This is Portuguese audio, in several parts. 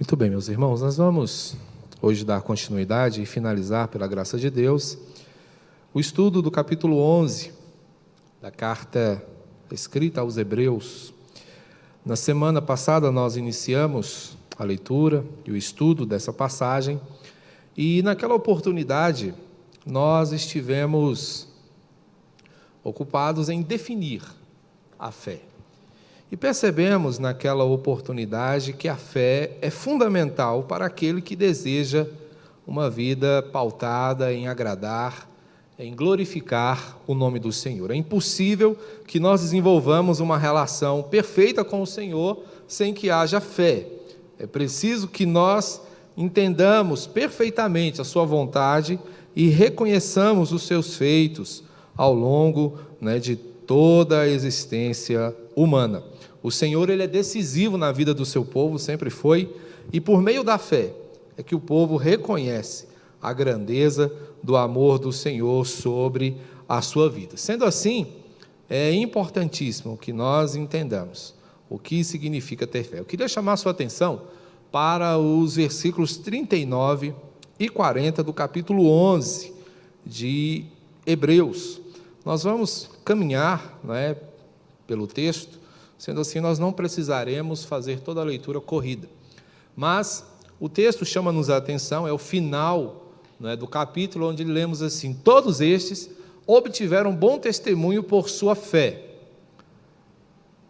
Muito bem, meus irmãos, nós vamos hoje dar continuidade e finalizar, pela graça de Deus, o estudo do capítulo 11 da carta escrita aos Hebreus. Na semana passada nós iniciamos a leitura e o estudo dessa passagem e naquela oportunidade nós estivemos ocupados em definir a fé. E percebemos naquela oportunidade que a fé é fundamental para aquele que deseja uma vida pautada em agradar, em glorificar o nome do Senhor. É impossível que nós desenvolvamos uma relação perfeita com o Senhor sem que haja fé. É preciso que nós entendamos perfeitamente a sua vontade e reconheçamos os seus feitos ao longo, de toda a existência humana. O Senhor, ele é decisivo na vida do seu povo, sempre foi, e por meio da fé é que o povo reconhece a grandeza do amor do Senhor sobre a sua vida. Sendo assim, é importantíssimo que nós entendamos o que significa ter fé. Eu queria chamar a sua atenção para os versículos 39 e 40 do capítulo 11 de Hebreus. Nós vamos caminhar, pelo texto. Sendo assim, nós não precisaremos fazer toda a leitura corrida. Mas o texto chama-nos a atenção, é o final do capítulo, onde lemos assim: todos estes obtiveram bom testemunho por sua fé.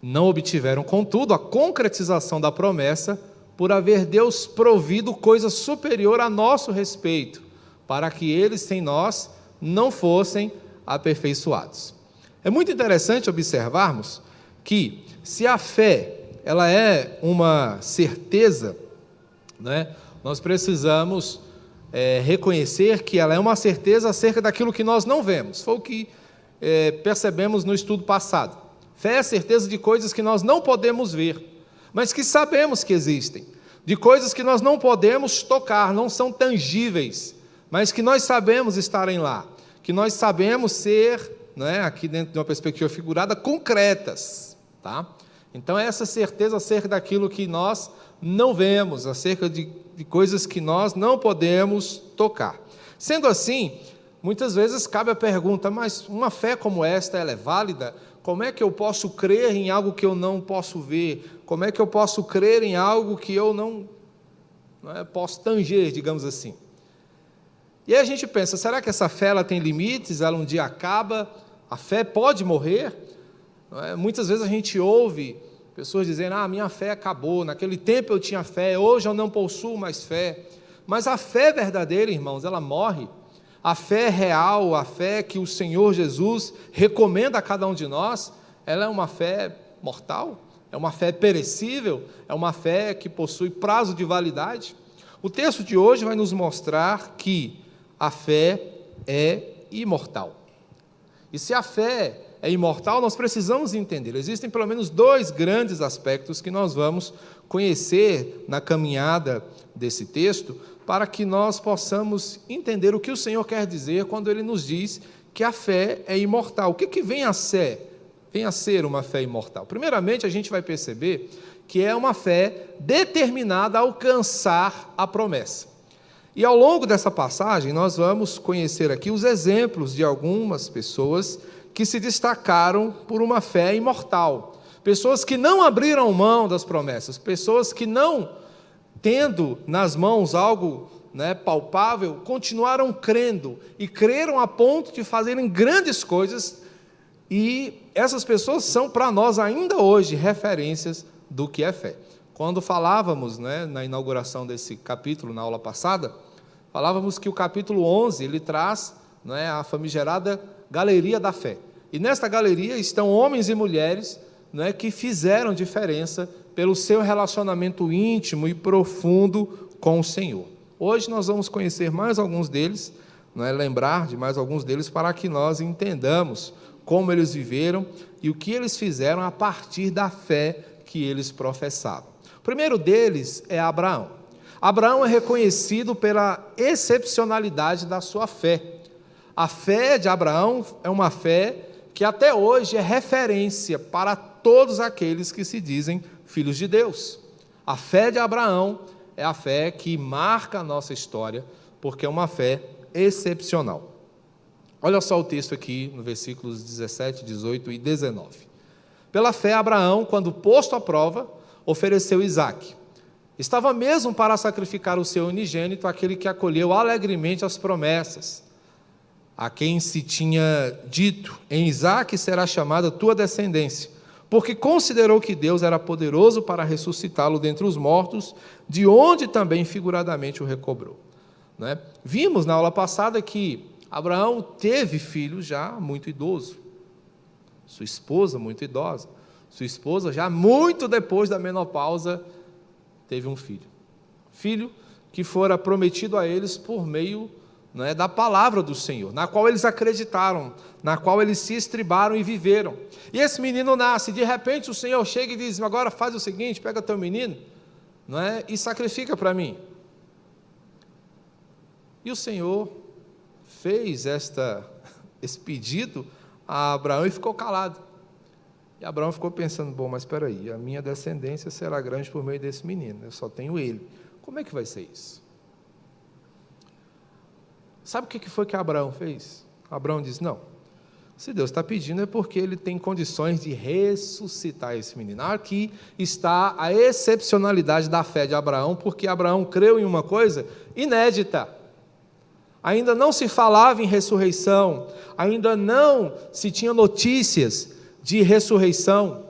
Não obtiveram, contudo, a concretização da promessa, por haver Deus provido coisa superior a nosso respeito, para que eles, sem nós, não fossem aperfeiçoados. É muito interessante observarmos que, se a fé ela é uma certeza, nós precisamos reconhecer que ela é uma certeza acerca daquilo que nós não vemos. Foi o que percebemos no estudo passado. Fé é a certeza de coisas que nós não podemos ver, mas que sabemos que existem, de coisas que nós não podemos tocar, não são tangíveis, mas que nós sabemos estarem lá, que nós sabemos ser, aqui dentro de uma perspectiva figurada, concretas. Tá? Então, é essa certeza acerca daquilo que nós não vemos, acerca de coisas que nós não podemos tocar. Sendo assim, muitas vezes cabe a pergunta: mas uma fé como esta, ela é válida? Como é que eu posso crer em algo que eu não posso ver? Como é que eu posso crer em algo que eu não posso tanger, digamos assim? E aí a gente pensa: será que essa fé ela tem limites? Ela um dia acaba? A fé pode morrer? Muitas vezes a gente ouve pessoas dizendo: minha fé acabou, naquele tempo eu tinha fé, hoje eu não possuo mais fé. Mas a fé verdadeira, irmãos, ela morre. A fé real, a fé que o Senhor Jesus recomenda a cada um de nós, ela é uma fé mortal, é uma fé perecível, é uma fé que possui prazo de validade. O texto de hoje vai nos mostrar que a fé é imortal. E se a fé é imortal, nós precisamos entender. Existem pelo menos dois grandes aspectos que nós vamos conhecer na caminhada desse texto, para que nós possamos entender o que o Senhor quer dizer quando Ele nos diz que a fé é imortal. O que vem a ser? Vem a ser uma fé imortal. Primeiramente, a gente vai perceber que é uma fé determinada a alcançar a promessa. E ao longo dessa passagem, nós vamos conhecer aqui os exemplos de algumas pessoas que se destacaram por uma fé imortal, pessoas que não abriram mão das promessas, pessoas que não, tendo nas mãos algo palpável, continuaram crendo, e creram a ponto de fazerem grandes coisas, e essas pessoas são para nós ainda hoje referências do que é fé. Quando falávamos na inauguração desse capítulo, na aula passada, falávamos que o capítulo 11, ele traz a famigerada galeria da fé. E nesta galeria estão homens e mulheres que fizeram diferença pelo seu relacionamento íntimo e profundo com o Senhor. Hoje nós vamos conhecer mais alguns deles, lembrar de mais alguns deles, para que nós entendamos como eles viveram e o que eles fizeram a partir da fé que eles professavam. O primeiro deles é Abraão. Abraão é reconhecido pela excepcionalidade da sua fé. A fé de Abraão é uma fé que até hoje é referência para todos aqueles que se dizem filhos de Deus. A fé de Abraão é a fé que marca a nossa história, porque é uma fé excepcional. Olha só o texto aqui no versículos 17, 18 e 19. Pela fé, Abraão, quando posto à prova, ofereceu Isaque. Estava mesmo para sacrificar o seu unigênito, aquele que acolheu alegremente as promessas, a quem se tinha dito: em Isaque será chamada tua descendência, porque considerou que Deus era poderoso para ressuscitá-lo dentre os mortos, de onde também figuradamente o recobrou. Não é? Vimos na aula passada que Abraão teve filho já muito idoso, sua esposa muito idosa, sua esposa já muito depois da menopausa teve um filho que fora prometido a eles por meio, não é, da palavra do Senhor, na qual eles acreditaram, na qual eles se estribaram e viveram. E esse menino nasce, de repente o Senhor chega e diz: agora faz o seguinte, pega teu menino, não é, e sacrifica para mim. E o Senhor fez esse pedido a Abraão e ficou calado. E Abraão ficou pensando: bom, mas espera aí, a minha descendência será grande por meio desse menino, eu só tenho ele. Como é que vai ser isso? Sabe o que foi que Abraão fez? Abraão disse: não, se Deus está pedindo é porque ele tem condições de ressuscitar esse menino. Aqui está a excepcionalidade da fé de Abraão, porque Abraão creu em uma coisa inédita. Ainda não se falava em ressurreição, ainda não se tinha notícias de ressurreição.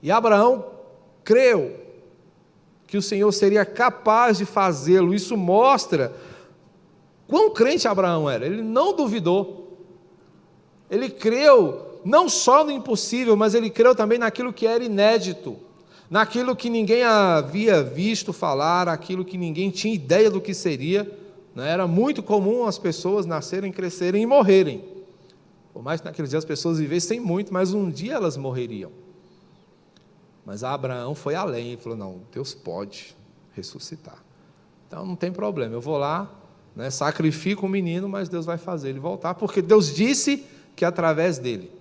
E Abraão creu que o Senhor seria capaz de fazê-lo. Isso mostra quão crente Abraão era. Ele não duvidou. Ele creu não só no impossível, mas ele creu também naquilo que era inédito, naquilo que ninguém havia visto falar, aquilo que ninguém tinha ideia do que seria. Era muito comum as pessoas nascerem, crescerem e morrerem. Por mais que naqueles dias as pessoas vivessem muito, mas um dia elas morreriam. Mas Abraão foi além e falou: não, Deus pode ressuscitar. Então não tem problema, eu vou lá, né, sacrifico o menino, mas Deus vai fazer ele voltar, porque Deus disse que através dele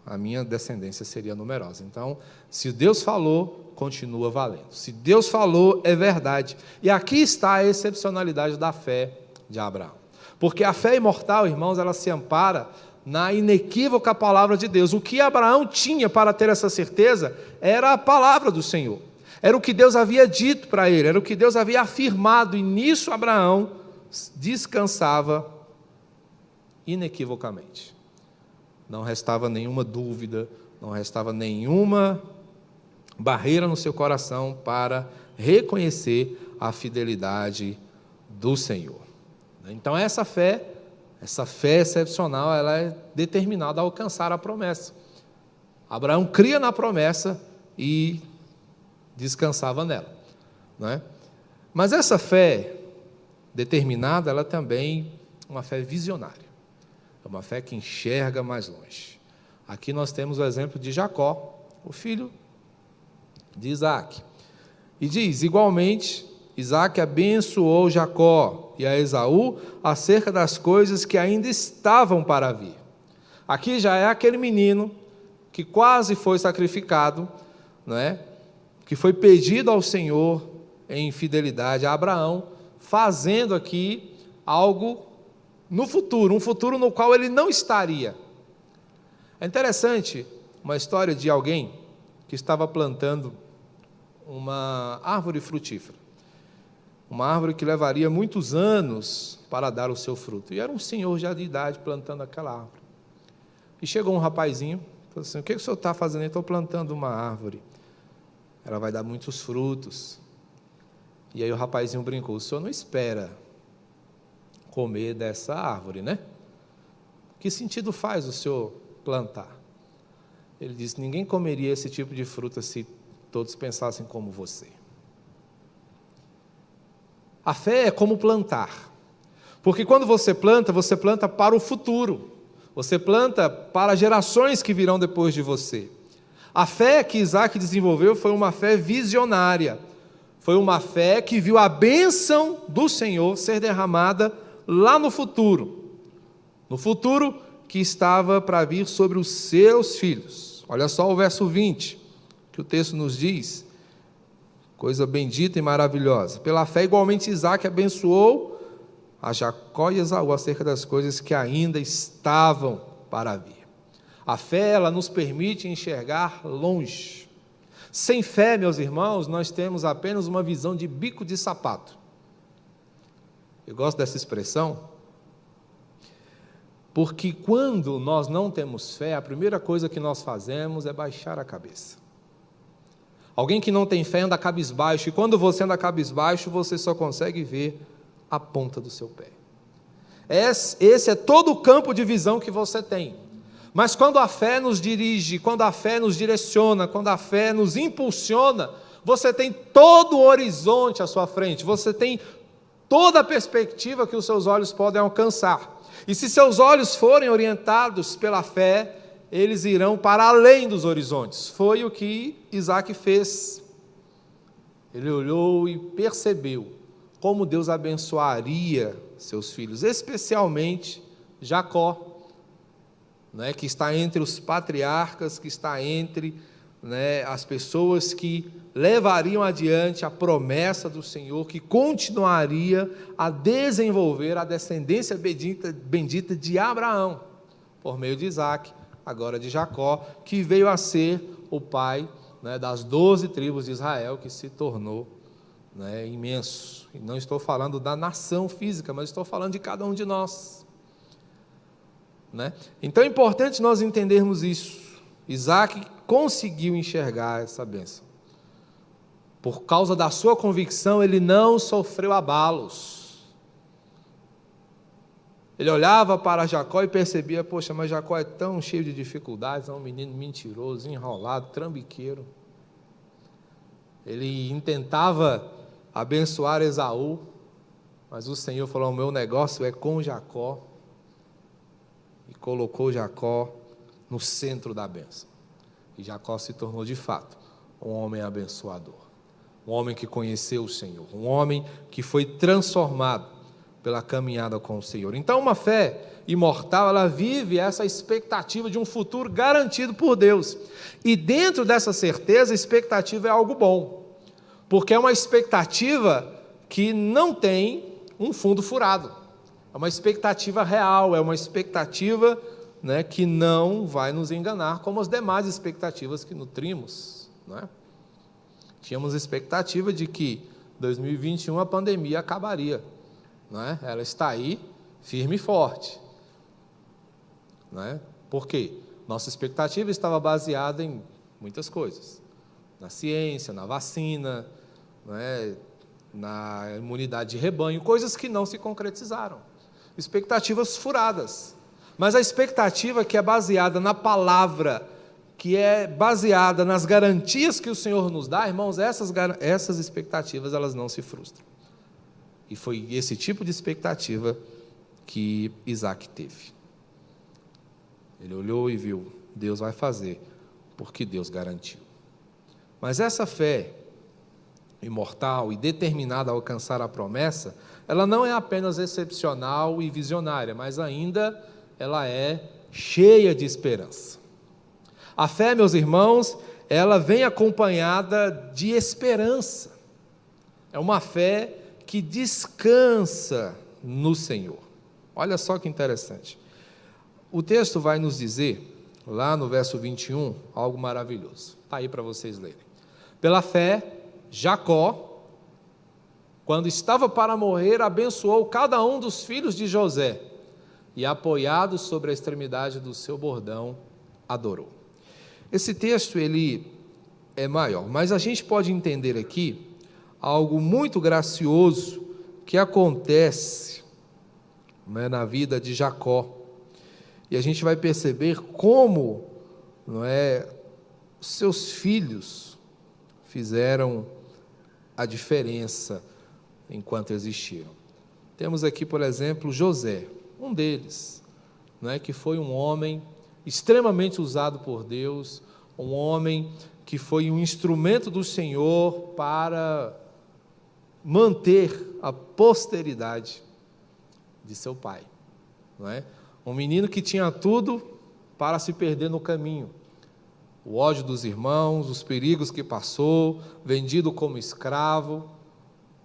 a minha descendência seria numerosa. Então, se Deus falou, continua valendo. Se Deus falou, é verdade. E aqui está a excepcionalidade da fé de Abraão. Porque a fé imortal, irmãos, ela se ampara na inequívoca palavra de Deus. O que Abraão tinha para ter essa certeza era a palavra do Senhor. Era o que Deus havia dito para ele, era o que Deus havia afirmado, e nisso Abraão descansava inequivocamente. Não restava nenhuma dúvida, não restava nenhuma barreira no seu coração para reconhecer a fidelidade do Senhor. Então essa fé excepcional, ela é determinada a alcançar a promessa. Abraão cria na promessa e descansava nela, não é? Mas essa fé determinada, ela também é uma fé visionária, é uma fé que enxerga mais longe. Aqui nós temos o exemplo de Jacó, o filho de Isaque, e diz: igualmente Isaque abençoou Jacó e a Esaú acerca das coisas que ainda estavam para vir. Aqui já é aquele menino que quase foi sacrificado, não é? Que foi pedido ao Senhor em fidelidade a Abraão, fazendo aqui algo no futuro, um futuro no qual ele não estaria. É interessante uma história de alguém que estava plantando uma árvore frutífera, uma árvore que levaria muitos anos para dar o seu fruto, e era um senhor já de idade plantando aquela árvore. E chegou um rapazinho, falou assim: o que o senhor está fazendo? Eu estou plantando uma árvore, ela vai dar muitos frutos. E aí o rapazinho brincou: o senhor não espera comer dessa árvore, né? Que sentido faz o senhor plantar? Ele disse: ninguém comeria esse tipo de fruta se todos pensassem como você. A fé é como plantar, porque quando você planta para o futuro, você planta para gerações que virão depois de você. A fé que Isaque desenvolveu foi uma fé visionária, foi uma fé que viu a bênção do Senhor ser derramada lá no futuro que estava para vir sobre os seus filhos. Olha só o verso 20, que o texto nos diz: coisa bendita e maravilhosa. Pela fé, igualmente, Isaac abençoou a Jacó e Esaú acerca das coisas que ainda estavam para vir. A fé, ela nos permite enxergar longe. Sem fé, meus irmãos, nós temos apenas uma visão de bico de sapato. Eu gosto dessa expressão, porque quando nós não temos fé, a primeira coisa que nós fazemos é baixar a cabeça. Alguém que não tem fé anda cabisbaixo, e quando você anda cabisbaixo, você só consegue ver a ponta do seu pé. Esse é todo o campo de visão que você tem. Mas quando a fé nos dirige, quando a fé nos direciona, quando a fé nos impulsiona, você tem todo o horizonte à sua frente, você tem toda a perspectiva que os seus olhos podem alcançar. E se seus olhos forem orientados pela fé, eles irão para além dos horizontes. Foi o que Isaac fez. Ele olhou e percebeu como Deus abençoaria seus filhos, especialmente Jacó, que está entre os patriarcas, que está entre as pessoas que levariam adiante a promessa do Senhor, que continuaria a desenvolver a descendência bendita de Abraão, por meio de Isaac, agora de Jacó, que veio a ser o pai das 12 tribos de Israel, que se tornou imenso. E não estou falando da nação física, mas estou falando de cada um de nós. Então é importante nós entendermos isso. Isaac conseguiu enxergar essa bênção. Por causa da sua convicção, ele não sofreu abalos. Ele olhava para Jacó e percebia, poxa, mas Jacó é tão cheio de dificuldades, é um menino mentiroso, enrolado, trambiqueiro. Ele intentava abençoar Esaú, mas o Senhor falou, o meu negócio é com Jacó. E colocou Jacó no centro da bênção. E Jacó se tornou de fato um homem abençoador, um homem que conheceu o Senhor, um homem que foi transformado pela caminhada com o Senhor. Então uma fé imortal, ela vive essa expectativa de um futuro garantido por Deus, e dentro dessa certeza, a expectativa é algo bom, porque é uma expectativa que não tem um fundo furado, é uma expectativa real, é uma expectativa que não vai nos enganar, como as demais expectativas que nutrimos. Tínhamos expectativa de que 2021 a pandemia acabaria. Ela está aí, firme e forte. Por quê? Nossa expectativa estava baseada em muitas coisas. Na ciência, na vacina, na imunidade de rebanho, coisas que não se concretizaram. Expectativas furadas. Mas a expectativa que é baseada na palavra, que é baseada nas garantias que o Senhor nos dá, irmãos, essas expectativas, elas não se frustram. E foi esse tipo de expectativa que Isaac teve. Ele olhou e viu, Deus vai fazer, porque Deus garantiu. Mas essa fé imortal e determinada a alcançar a promessa, ela não é apenas excepcional e visionária, mas ainda ela é cheia de esperança. A fé, meus irmãos, ela vem acompanhada de esperança. É uma fé que descansa no Senhor. Olha só que interessante. O texto vai nos dizer, lá no verso 21, algo maravilhoso. Está aí para vocês lerem. Pela fé, Jacó, quando estava para morrer, abençoou cada um dos filhos de José, e apoiado sobre a extremidade do seu bordão, adorou. Esse texto, ele é maior, mas a gente pode entender aqui algo muito gracioso que acontece na vida de Jacó. E a gente vai perceber como seus filhos fizeram a diferença enquanto existiram. Temos aqui, por exemplo, José, um deles, que foi um homem extremamente usado por Deus, um homem que foi um instrumento do Senhor para manter a posteridade de seu pai. Um menino que tinha tudo para se perder no caminho, o ódio dos irmãos, os perigos que passou, vendido como escravo,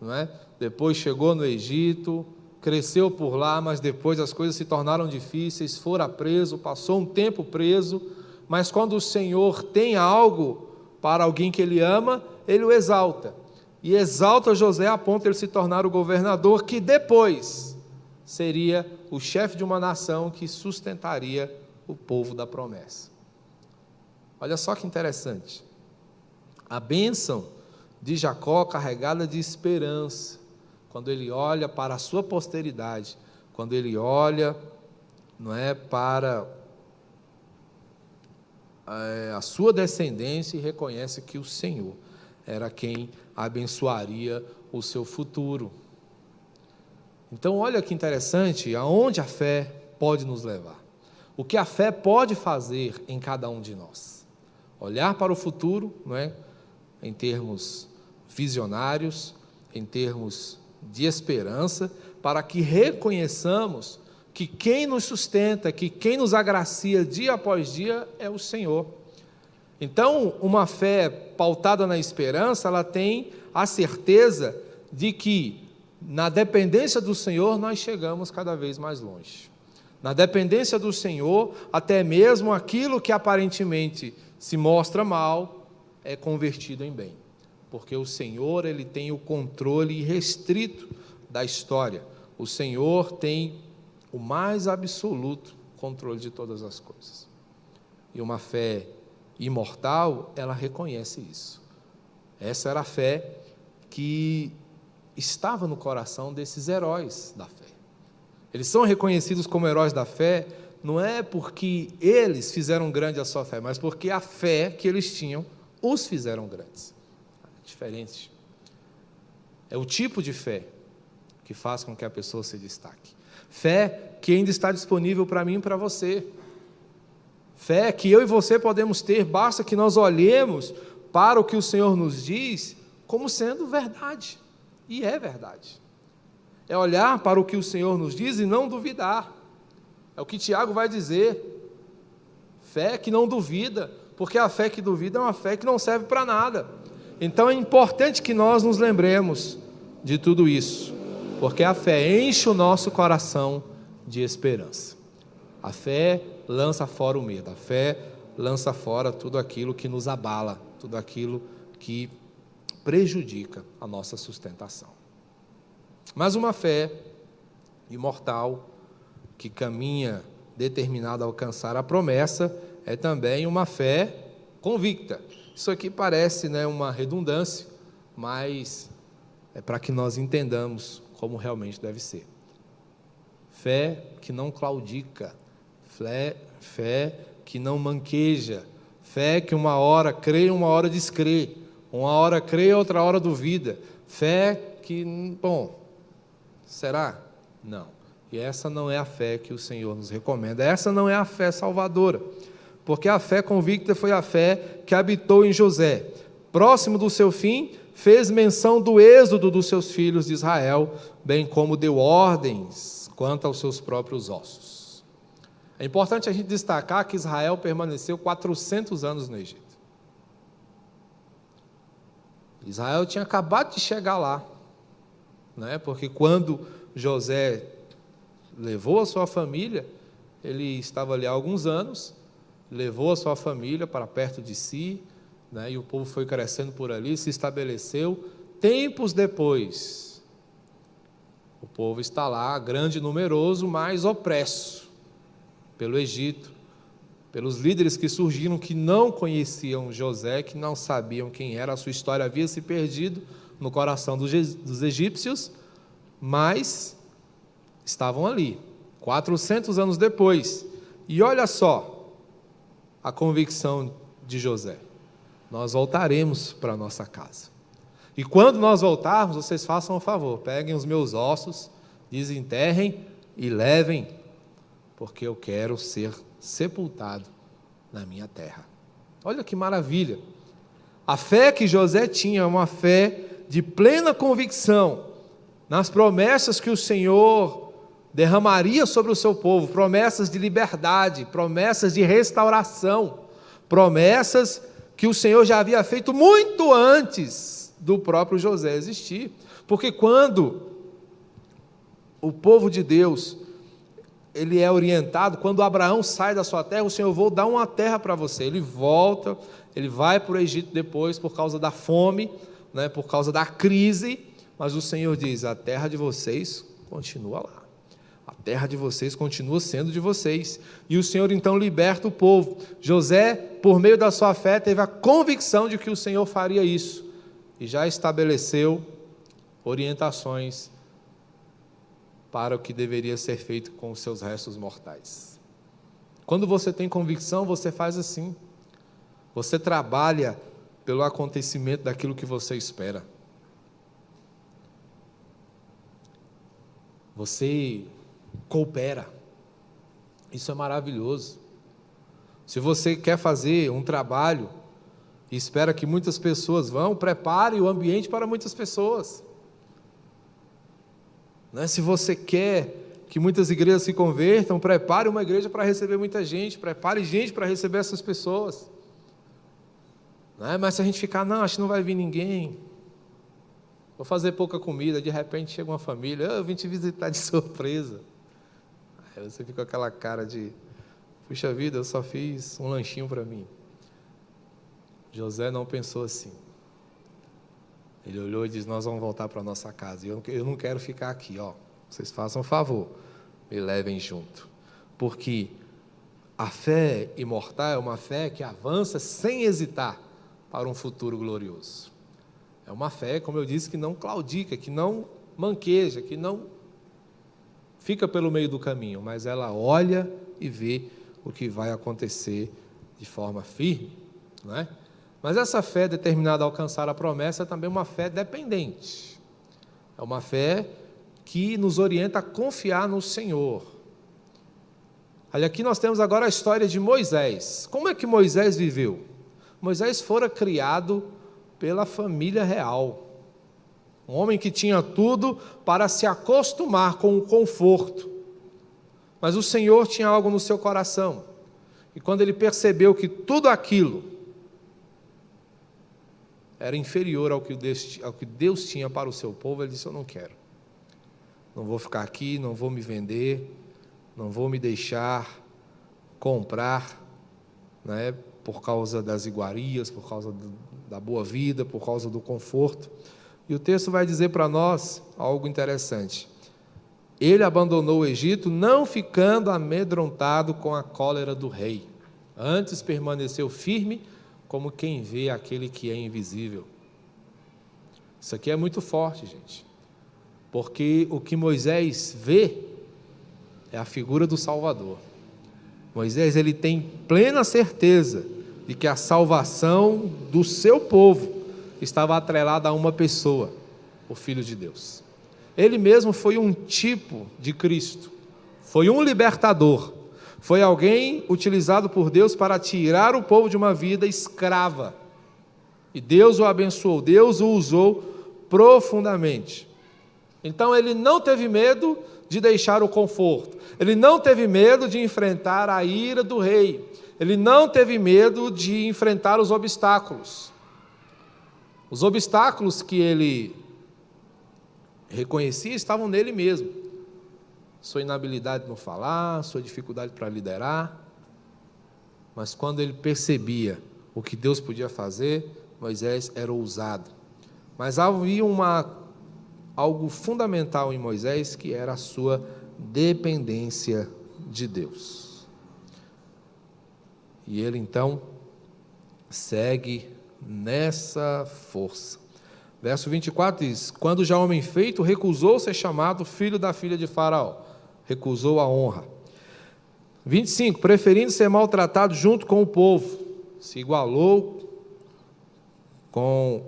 não é? Depois chegou no Egito, cresceu por lá, mas depois as coisas se tornaram difíceis, fora preso, passou um tempo preso, mas quando o Senhor tem algo para alguém que ele ama, ele o exalta, e exalta José a ponto de ele se tornar o governador, que depois seria o chefe de uma nação que sustentaria o povo da promessa. Olha só que interessante, a bênção de Jacó carregada de esperança, quando ele olha para a sua posteridade, quando ele olha, não é, para a sua descendência e reconhece que o Senhor era quem abençoaria o seu futuro. Então olha que interessante, aonde a fé pode nos levar, o que a fé pode fazer em cada um de nós. Olhar para o futuro, não é? Em termos visionários, em termos de esperança, para que reconheçamos que quem nos sustenta, que quem nos agracia dia após dia é o Senhor. Então, uma fé pautada na esperança, ela tem a certeza de que na dependência do Senhor nós chegamos cada vez mais longe. Na dependência do Senhor, até mesmo aquilo que aparentemente se mostra mal, é convertido em bem. Porque o Senhor, ele tem o controle irrestrito da história. O Senhor tem o mais absoluto controle de todas as coisas. E uma fé imortal, ela reconhece isso. Essa era a fé que estava no coração desses heróis da fé. Eles são reconhecidos como heróis da fé, não é porque eles fizeram grande a sua fé, mas porque a fé que eles tinham os fizeram grandes. É diferente. É o tipo de fé que faz com que a pessoa se destaque. Fé que ainda está disponível para mim e para você. Fé que eu e você podemos ter, basta que nós olhemos para o que o Senhor nos diz como sendo verdade. E é verdade. É olhar para o que o Senhor nos diz e não duvidar. É o que Tiago vai dizer. Fé que não duvida, porque a fé que duvida é uma fé que não serve para nada. Então é importante que nós nos lembremos de tudo isso, porque a fé enche o nosso coração de esperança. A fé lança fora o medo, a fé lança fora tudo aquilo que nos abala, tudo aquilo que prejudica a nossa sustentação. Mas uma fé imortal, que caminha determinada a alcançar a promessa, é também uma fé convicta. Isso aqui parece, né, uma redundância, mas é para que nós entendamos como realmente deve ser. Fé que não claudica, fé que não manqueja, fé que uma hora crê e uma hora descrê, uma hora crê e outra hora duvida, fé que, bom, será? Não. E essa não é a fé que o Senhor nos recomenda, essa não é a fé salvadora, porque a fé convicta foi a fé que habitou em José. Próximo do seu fim, fez menção do êxodo dos seus filhos de Israel, bem como deu ordens quanto aos seus próprios ossos. É importante a gente destacar que Israel permaneceu 400 anos no Egito. Israel tinha acabado de chegar lá, né? Porque quando José levou a sua família, ele estava ali há alguns anos, levou a sua família para perto de si, né? E o povo foi crescendo por ali, se estabeleceu. Tempos depois, o povo está lá, grande e numeroso, mas opresso pelo Egito, pelos líderes que surgiram, que não conheciam José, que não sabiam quem era, a sua história havia se perdido no coração dos egípcios, mas estavam ali, 400 anos depois. E olha só a convicção de José: nós voltaremos para a nossa casa. E quando nós voltarmos, vocês façam um favor, peguem os meus ossos, desenterrem e levem, porque eu quero ser sepultado na minha terra. Olha que maravilha! A fé que José tinha é uma fé de plena convicção nas promessas que o Senhor derramaria sobre o seu povo, promessas de liberdade, promessas de restauração, Promessas que o Senhor já havia feito muito antes do próprio José existir. Porque quando o povo de Deus, ele é orientado, quando Abraão sai da sua terra, o Senhor, vou dar uma terra para você. Ele volta, ele vai para o Egito depois por causa da fome, né, por causa da crise, mas o Senhor diz, a terra de vocês continua lá. A terra de vocês continua sendo de vocês. E o Senhor então liberta o povo. José, por meio da sua fé, teve a convicção de que o Senhor faria isso. E já estabeleceu orientações para o que deveria ser feito com os seus restos mortais. Quando você tem convicção, você faz assim. Você trabalha pelo acontecimento daquilo que você espera. Você coopera. Isso é maravilhoso. Se você quer fazer um trabalho e espera que muitas pessoas vão, prepare o ambiente para muitas pessoas. Se você quer que muitas igrejas se convertam, prepare uma igreja para receber muita gente, prepare gente para receber essas pessoas. Mas se a gente ficar, não, acho que não vai vir ninguém, vou fazer pouca comida, de repente chega uma família, eu vim te visitar de surpresa. Aí você fica com aquela cara de, puxa vida, eu só fiz um lanchinho para mim. José não pensou assim. Ele olhou e disse, nós vamos voltar para a nossa casa. Eu não quero ficar aqui, vocês façam um favor, me levem junto. Porque a fé imortal é uma fé que avança sem hesitar para um futuro glorioso. É uma fé, como eu disse, que não claudica, que não manqueja, que não fica pelo meio do caminho, mas ela olha e vê o que vai acontecer de forma firme, não é? Mas essa fé determinada a alcançar a promessa é também uma fé dependente. É uma fé que nos orienta a confiar no Senhor. Olha, aqui nós temos agora a história de Moisés. Como é que Moisés viveu? Moisés fora criado pela família real. Um homem que tinha tudo para se acostumar com o conforto. Mas o Senhor tinha algo no seu coração. E quando ele percebeu que tudo aquilo era inferior ao que Deus tinha para o seu povo, ele disse, eu não quero. Não vou ficar aqui, não vou me vender, não vou me deixar comprar, por causa das iguarias, por causa da boa vida, por causa do conforto. E o texto vai dizer para nós algo interessante. Ele abandonou o Egito, não ficando amedrontado com a cólera do rei. Antes permaneceu firme, como quem vê aquele que é invisível. Isso aqui é muito forte, gente. Porque o que Moisés vê é a figura do Salvador. Moisés, ele tem plena certeza de que a salvação do seu povo estava atrelada a uma pessoa, o Filho de Deus. Ele mesmo foi um tipo de Cristo, foi um libertador, foi alguém utilizado por Deus para tirar o povo de uma vida escrava. E Deus o abençoou, Deus o usou profundamente. Então ele não teve medo de deixar o conforto, ele não teve medo de enfrentar a ira do rei, ele não teve medo de enfrentar os obstáculos. Os obstáculos que ele reconhecia estavam nele mesmo. Sua inabilidade no falar, sua dificuldade para liderar. Mas quando ele percebia o que Deus podia fazer, Moisés era ousado. Mas havia algo fundamental em Moisés, que era a sua dependência de Deus. E ele então segue nessa força. Verso 24 diz, quando já homem feito, recusou ser chamado filho da filha de Faraó, recusou a honra. 25, preferindo ser maltratado junto com o povo, se igualou com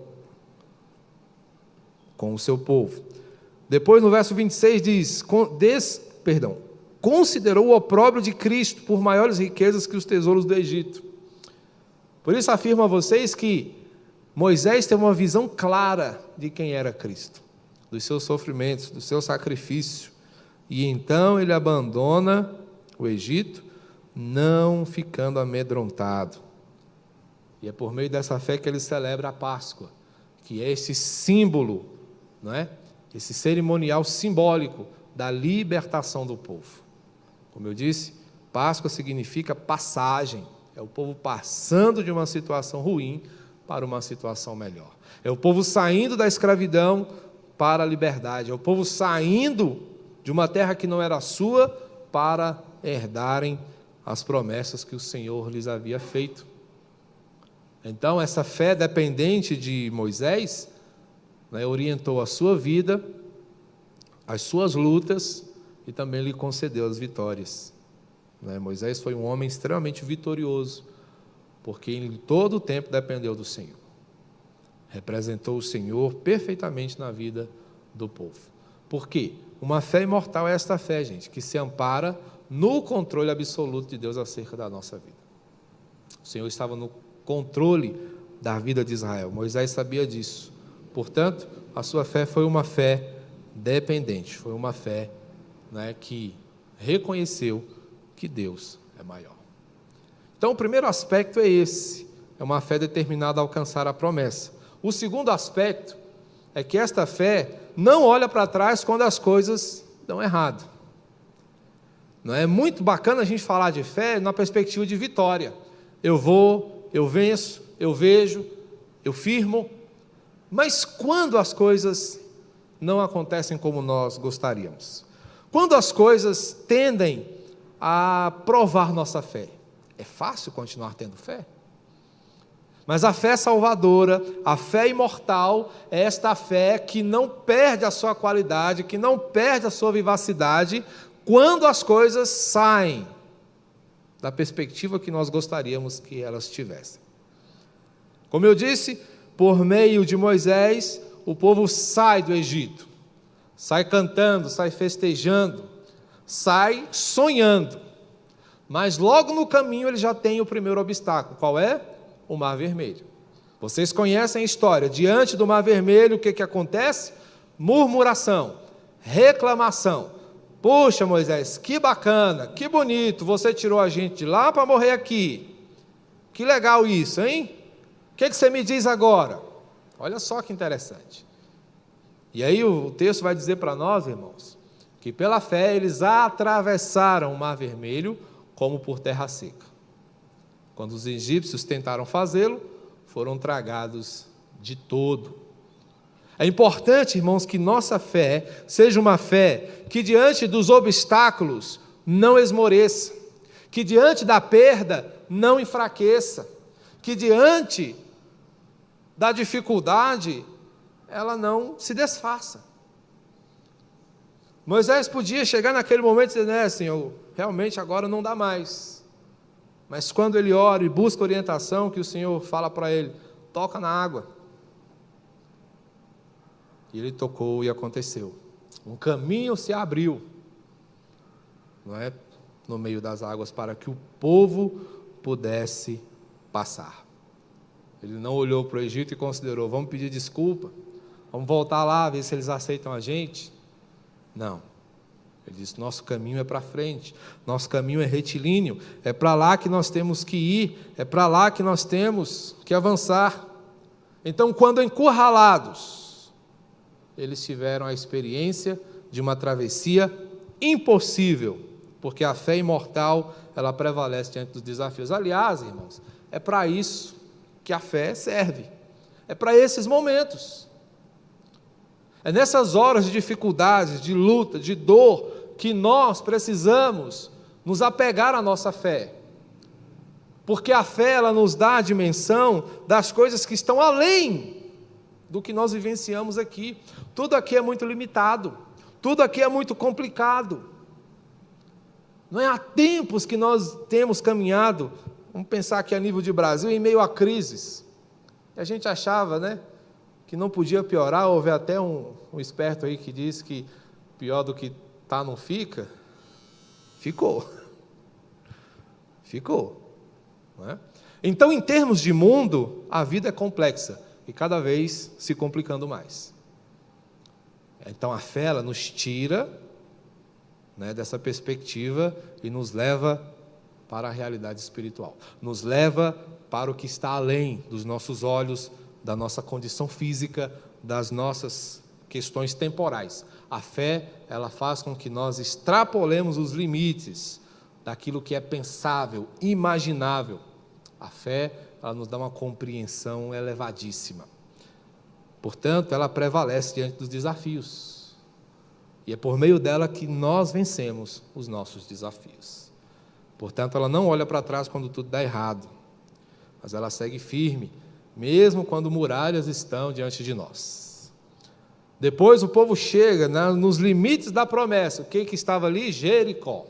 o seu povo. Depois no verso 26 diz, considerou o opróbrio de Cristo por maiores riquezas que os tesouros do Egito. Por isso afirmo a vocês que Moisés tem uma visão clara de quem era Cristo, dos seus sofrimentos, do seu sacrifício, e então ele abandona o Egito, não ficando amedrontado. E é por meio dessa fé que ele celebra a Páscoa, que é esse símbolo, não é? Esse cerimonial simbólico da libertação do povo. Como eu disse, Páscoa significa passagem. É o povo passando de uma situação ruim para uma situação melhor. É o povo saindo da escravidão para a liberdade. É o povo saindo de uma terra que não era sua para herdarem as promessas que o Senhor lhes havia feito. Então, essa fé dependente de Moisés, né, orientou a sua vida, as suas lutas e também lhe concedeu as vitórias. Né? Moisés foi um homem extremamente vitorioso, porque em todo o tempo dependeu do Senhor. Representou o Senhor perfeitamente na vida do povo. Por quê? Uma fé imortal é esta fé, gente, que se ampara no controle absoluto de Deus acerca da nossa vida. O Senhor estava no controle da vida de Israel. Moisés sabia disso. Portanto, a sua fé foi uma fé dependente, foi uma fé, né, que reconheceu que Deus é maior. Então, o primeiro aspecto é esse, é uma fé determinada a alcançar a promessa. O segundo aspecto é que esta fé não olha para trás quando as coisas dão errado. Não é muito bacana a gente falar de fé na perspectiva de vitória. Eu vou, eu venço, eu vejo, eu firmo. Mas quando as coisas não acontecem como nós gostaríamos? Quando as coisas tendem a provar nossa fé? É fácil continuar tendo fé? Mas a fé salvadora, a fé imortal, é esta fé que não perde a sua qualidade, que não perde a sua vivacidade, quando as coisas saem da perspectiva que nós gostaríamos que elas tivessem. Como eu disse, por meio de Moisés, o povo sai do Egito, sai cantando, sai festejando, sai sonhando, mas logo no caminho ele já tem o primeiro obstáculo. Qual é? O Mar Vermelho. Vocês conhecem a história. Diante do Mar Vermelho, o que acontece? Murmuração, reclamação. Puxa, Moisés, que bacana, que bonito, você tirou a gente de lá para morrer aqui. Que legal isso, hein? O que você me diz agora? Olha só que interessante. E aí o texto vai dizer para nós, irmãos, que pela fé eles atravessaram o Mar Vermelho como por terra seca. Quando os egípcios tentaram fazê-lo, foram tragados de todo. É importante, irmãos, que nossa fé seja uma fé que diante dos obstáculos não esmoreça, que diante da perda não enfraqueça, que diante da dificuldade ela não se desfaça. Moisés podia chegar naquele momento e dizer, Senhor, realmente agora não dá mais. Mas quando ele ora e busca orientação, que o Senhor fala para ele, toca na água. E ele tocou e aconteceu. Um caminho se abriu, não é? No meio das águas, para que o povo pudesse passar. Ele não olhou para o Egito e considerou, vamos pedir desculpa, vamos voltar lá, ver se eles aceitam a gente. Não. Ele disse, nosso caminho é para frente, nosso caminho é retilíneo, é para lá que nós temos que ir, é para lá que nós temos que avançar. Então, quando encurralados, eles tiveram a experiência de uma travessia impossível, porque a fé imortal, ela prevalece diante dos desafios. Aliás, irmãos, é para isso que a fé serve, é para esses momentos. É nessas horas de dificuldades, de luta, de dor, que nós precisamos nos apegar à nossa fé. Porque a fé, ela nos dá a dimensão das coisas que estão além do que nós vivenciamos aqui. Tudo aqui é muito limitado, tudo aqui é muito complicado. Não é há tempos que nós temos caminhado, vamos pensar aqui a nível de Brasil, em meio a crises. E a gente achava, né, que não podia piorar. Houve até um esperto aí que disse que pior do que tá não fica. Ficou. Não é? Então, em termos de mundo, a vida é complexa e cada vez se complicando mais. Então, a fé, ela nos tira, né, dessa perspectiva e nos leva para a realidade espiritual. Nos leva para o que está além dos nossos olhos, da nossa condição física, das nossas questões temporais. A fé, ela faz com que nós extrapolemos os limites daquilo que é pensável, imaginável. A fé, ela nos dá uma compreensão elevadíssima. Portanto, ela prevalece diante dos desafios. E é por meio dela que nós vencemos os nossos desafios. Portanto, ela não olha para trás quando tudo dá errado, mas ela segue firme, mesmo quando muralhas estão diante de nós. Depois o povo chega nos limites da promessa. O que estava ali? Jericó.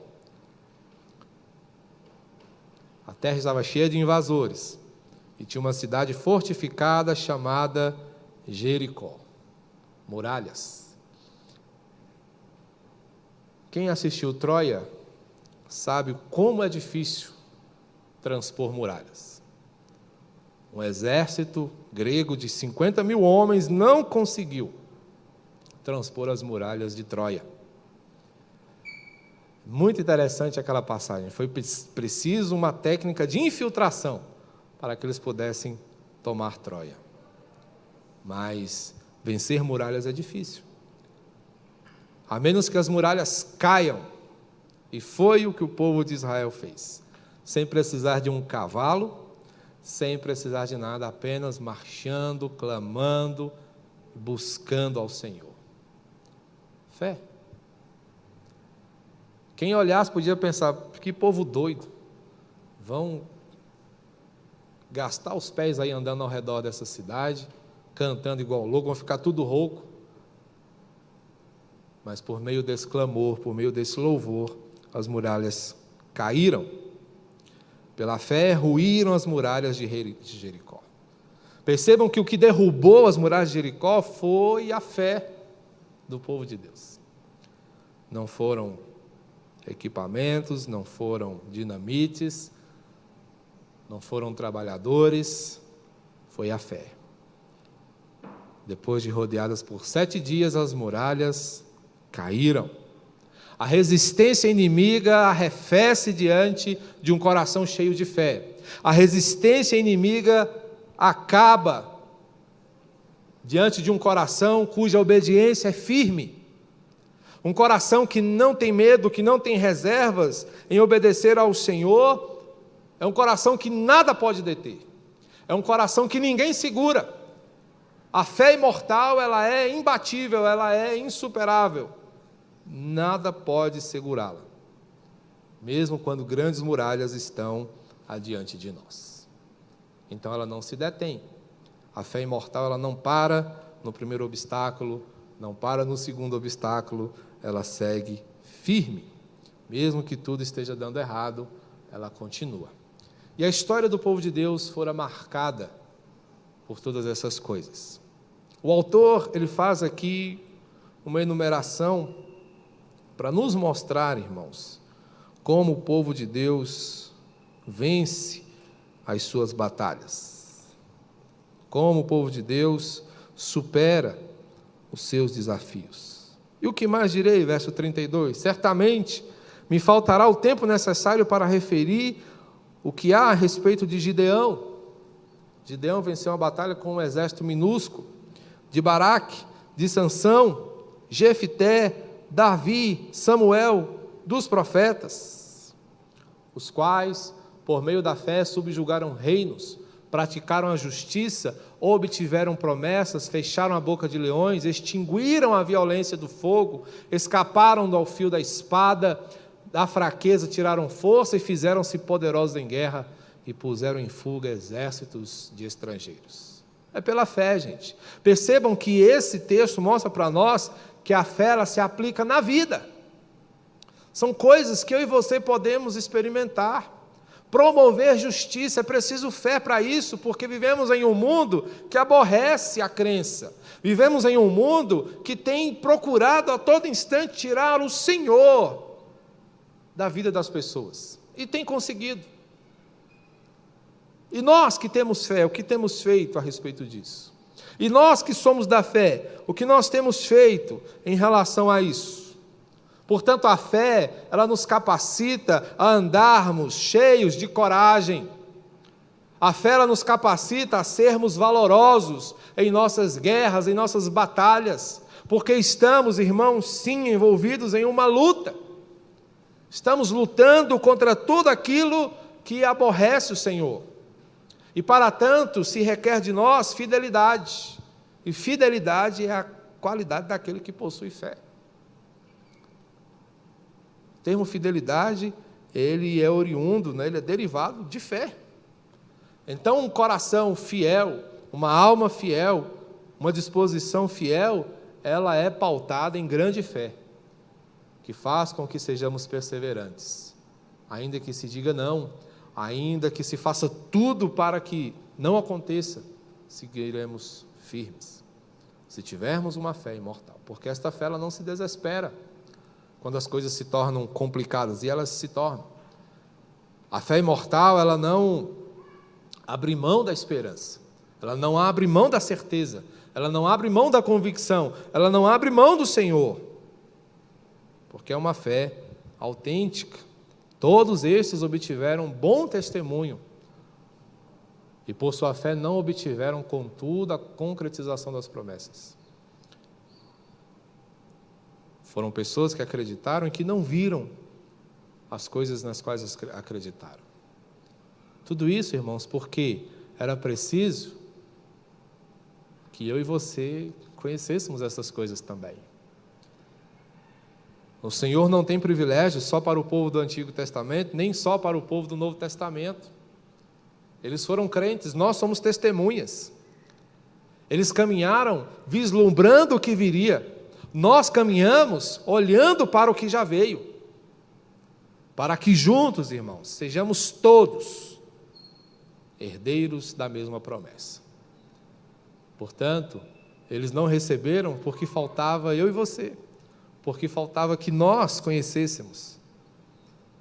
A terra estava cheia de invasores, e tinha uma cidade fortificada chamada Jericó. Muralhas. Quem assistiu Troia sabe como é difícil transpor muralhas. Um exército grego de 50 mil homens não conseguiu transpor as muralhas de Troia. Muito interessante aquela passagem. Foi preciso uma técnica de infiltração para que eles pudessem tomar Troia. Mas vencer muralhas é difícil. A menos que as muralhas caiam. E foi o que o povo de Israel fez. Sem precisar de um cavalo, sem precisar de nada, apenas marchando, clamando, buscando ao Senhor. Fé. Quem olhasse podia pensar, que povo doido. Vão gastar os pés aí andando ao redor dessa cidade, cantando igual louco, vão ficar tudo rouco. Mas por meio desse clamor, por meio desse louvor, as muralhas caíram. Pela fé, ruíram as muralhas de Jericó. Percebam que o que derrubou as muralhas de Jericó foi a fé do povo de Deus. Não foram equipamentos, não foram dinamites, não foram trabalhadores, foi a fé. Depois de rodeadas por 7 dias, as muralhas caíram. A resistência inimiga arrefece diante de um coração cheio de fé. A resistência inimiga acaba diante de um coração cuja obediência é firme. Um coração que não tem medo, que não tem reservas em obedecer ao Senhor, é um coração que nada pode deter. É um coração que ninguém segura. A fé imortal, ela é imbatível, ela é insuperável. Nada pode segurá-la, mesmo quando grandes muralhas estão adiante de nós. Então ela não se detém. A fé imortal, ela não para no primeiro obstáculo, não para no segundo obstáculo, ela segue firme. Mesmo que tudo esteja dando errado, ela continua. E a história do povo de Deus fora marcada por todas essas coisas. O autor, ele faz aqui uma enumeração para nos mostrar, irmãos, como o povo de Deus vence as suas batalhas. Como o povo de Deus supera os seus desafios. E o que mais direi? Verso 32. Certamente me faltará o tempo necessário para referir o que há a respeito de Gideão. Gideão venceu uma batalha com um exército minúsculo. De Baraque, de Sansão, Jefité, Davi, Samuel, dos profetas, os quais, por meio da fé, subjugaram reinos, praticaram a justiça, obtiveram promessas, fecharam a boca de leões, extinguiram a violência do fogo, escaparam do fio da espada, da fraqueza tiraram força e fizeram-se poderosos em guerra e puseram em fuga exércitos de estrangeiros. É pela fé, gente. Percebam que esse texto mostra para nós que a fé, ela se aplica na vida. São coisas que eu e você podemos experimentar. Promover justiça, é preciso fé para isso, porque vivemos em um mundo que aborrece a crença. Vivemos em um mundo que tem procurado a todo instante tirar o Senhor da vida das pessoas. E tem conseguido. E nós que temos fé, o que temos feito a respeito disso? E nós que somos da fé, o que nós temos feito em relação a isso? Portanto, a fé, ela nos capacita a andarmos cheios de coragem. A fé, ela nos capacita a sermos valorosos em nossas guerras, em nossas batalhas, porque estamos, irmãos, sim, envolvidos em uma luta. Estamos lutando contra tudo aquilo que aborrece o Senhor. E para tanto se requer de nós fidelidade. E fidelidade é a qualidade daquele que possui fé. O termo fidelidade, ele é oriundo, né? Ele é derivado de fé. Então, um coração fiel, uma alma fiel, uma disposição fiel, ela é pautada em grande fé, que faz com que sejamos perseverantes. Ainda que se diga não, ainda que se faça tudo para que não aconteça, seguiremos firmes, se tivermos uma fé imortal, porque esta fé ela não se desespera quando as coisas se tornam complicadas, e elas se tornam. A fé imortal, ela não abre mão da esperança, ela não abre mão da certeza, ela não abre mão da convicção, ela não abre mão do Senhor, porque é uma fé autêntica. Todos estes obtiveram bom testemunho, e por sua fé não obtiveram, contudo, a concretização das promessas. Foram pessoas que acreditaram e que não viram as coisas nas quais acreditaram. Tudo isso, irmãos, porque era preciso que eu e você conhecêssemos essas coisas também. O Senhor não tem privilégio só para o povo do Antigo Testamento, nem só para o povo do Novo Testamento. Eles foram crentes, nós somos testemunhas. Eles caminharam vislumbrando o que viria. Nós caminhamos olhando para o que já veio. Para que juntos, irmãos, sejamos todos herdeiros da mesma promessa. Portanto, eles não receberam porque faltava eu e você, porque faltava que nós conhecêssemos,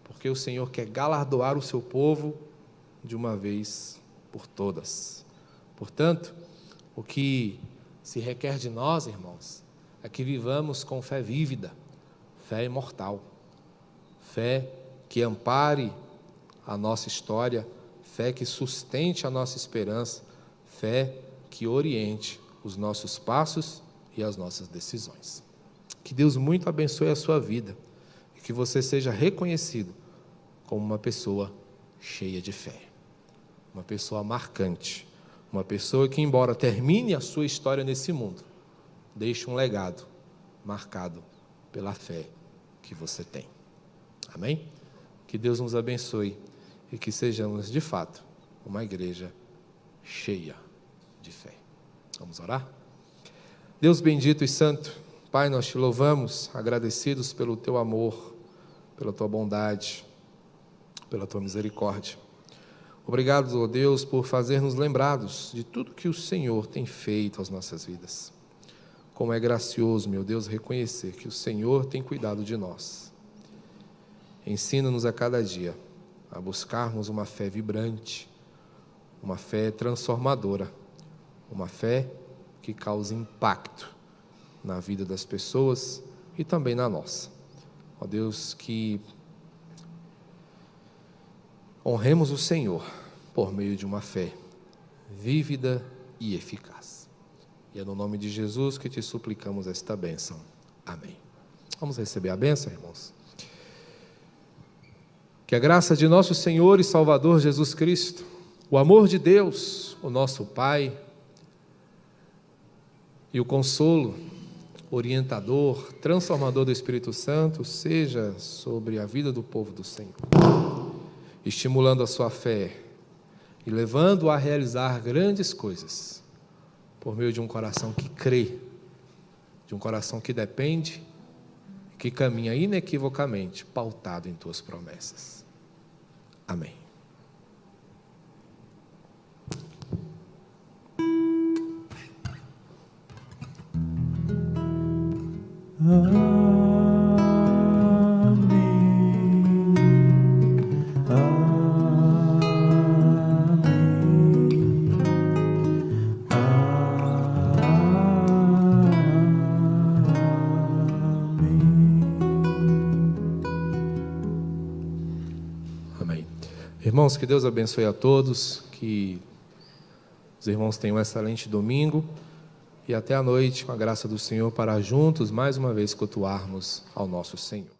porque o Senhor quer galardoar o seu povo de uma vez por todas. Portanto, o que se requer de nós, irmãos, é que vivamos com fé vívida, fé imortal, fé que ampare a nossa história, fé que sustente a nossa esperança, fé que oriente os nossos passos e as nossas decisões. Que Deus muito abençoe a sua vida e que você seja reconhecido como uma pessoa cheia de fé, uma pessoa marcante, uma pessoa que, embora termine a sua história nesse mundo, deixe um legado marcado pela fé que você tem. Amém? Que Deus nos abençoe e que sejamos, de fato, uma igreja cheia de fé. Vamos orar? Deus bendito e santo, Pai, nós te louvamos, agradecidos pelo teu amor, pela tua bondade, pela tua misericórdia. Obrigado, ó Deus, por fazer-nos lembrados de tudo que o Senhor tem feito às nossas vidas. Como é gracioso, meu Deus, reconhecer que o Senhor tem cuidado de nós. Ensina-nos a cada dia a buscarmos uma fé vibrante, uma fé transformadora, uma fé que cause impacto na vida das pessoas e também na nossa. Ó Deus, que honremos o Senhor por meio de uma fé vívida e eficaz. E é no nome de Jesus que te suplicamos esta bênção. Amém. Vamos receber a bênção, irmãos? Que a graça de nosso Senhor e Salvador Jesus Cristo, o amor de Deus, o nosso Pai, e o consolo orientador, transformador do Espírito Santo, seja sobre a vida do povo do Senhor, estimulando a sua fé e levando-a a realizar grandes coisas, por meio de um coração que crê, de um coração que depende, que caminha inequivocamente, pautado em tuas promessas. Amém. Irmãos, que Deus abençoe a todos, que os irmãos tenham um excelente domingo e até a noite, com a graça do Senhor, para juntos mais uma vez cultuarmos ao nosso Senhor.